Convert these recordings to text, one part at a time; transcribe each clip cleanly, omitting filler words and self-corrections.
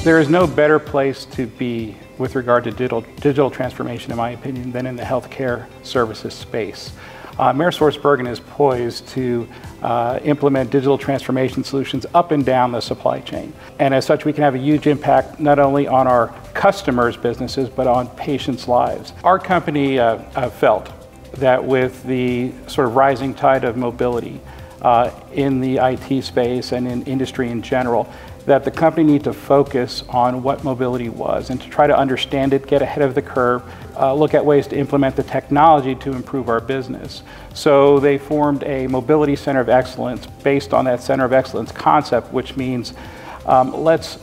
There is no better place to be with regard to digital transformation, in my opinion, than in the healthcare services space. AmerisourceBergen is poised to implement digital transformation solutions up and down the supply chain. And as such, we can have a huge impact not only on our customers' businesses, but on patients' lives. Our company felt that with the sort of rising tide of mobility in the IT space and in industry in general, that the company needed to focus on what mobility was and to try to understand it, get ahead of the curve, look at ways to implement the technology to improve our business. So they formed a mobility center of excellence based on that center of excellence concept, which means let's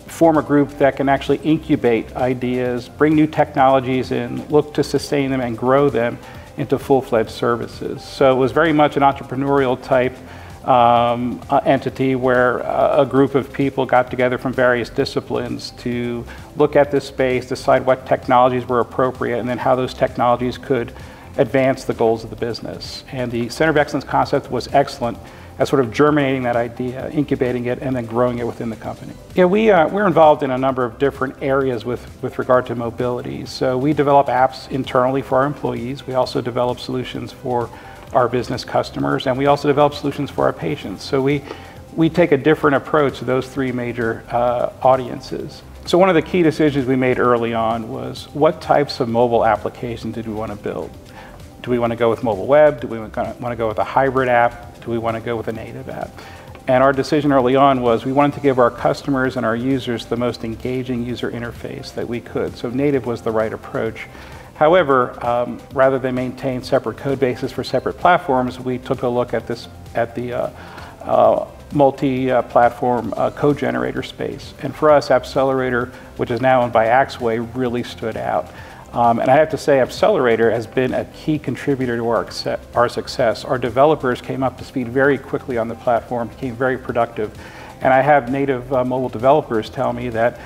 form a group that can actually incubate ideas, bring new technologies in, look to sustain them and grow them into full-fledged services. So it was very much an entrepreneurial type entity where a group of people got together from various disciplines to look at this space, decide what technologies were appropriate, and then how those technologies could advance the goals of the business. And the Center of Excellence concept was excellent at sort of germinating that idea, incubating it, and then growing it within the company. Yeah, we're involved in a number of different areas with regard to mobility. So we develop apps internally for our employees. We also develop solutions for our business customers, and we also develop solutions for our patients. So we take a different approach to those three major audiences. So one of the key decisions we made early on was what types of mobile applications did we want to build? Do we want to go with mobile web? Do we want to go with a hybrid app? Do we want to go with a native app? And our decision early on was we wanted to give our customers and our users the most engaging user interface that we could. So native was the right approach. However, rather than maintain separate code bases for separate platforms, we took a look at the multi-platform code generator space. And for us, Appcelerator, which is now owned by Axway, really stood out. And I have to say, Appcelerator has been a key contributor to our success. Our developers came up to speed very quickly on the platform, became very productive. And I have native mobile developers tell me that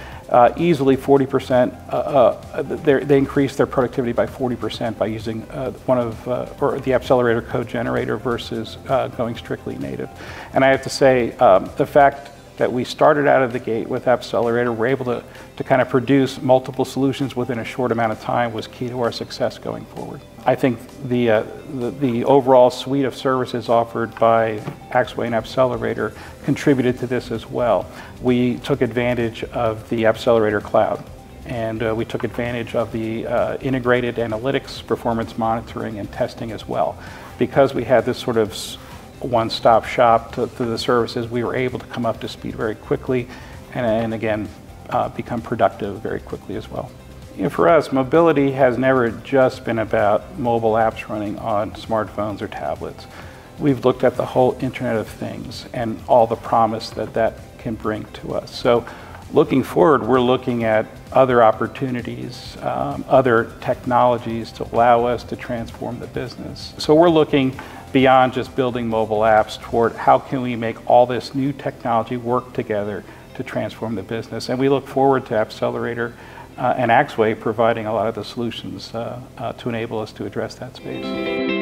easily 40%, they increased their productivity by 40% by using or the Appcelerator code generator versus going strictly native. And I have to say, the fact that we started out of the gate with Appcelerator, we're able to kind of produce multiple solutions within a short amount of time was key to our success going forward. I think the overall suite of services offered by Axway and Appcelerator contributed to this as well. We took advantage of the Appcelerator cloud, and we took advantage of the integrated analytics, performance monitoring, and testing as well. Because we had this sort of one-stop shop to the services, we were able to come up to speed very quickly and again, become productive very quickly as well. You know, for us, mobility has never just been about mobile apps running on smartphones or tablets. We've looked at the whole Internet of Things and all the promise that that can bring to us. So looking forward, we're looking at other opportunities, other technologies to allow us to transform the business. So we're looking beyond just building mobile apps toward how can we make all this new technology work together to transform the business. And we look forward to Appcelerator and Axway providing a lot of the solutions to enable us to address that space.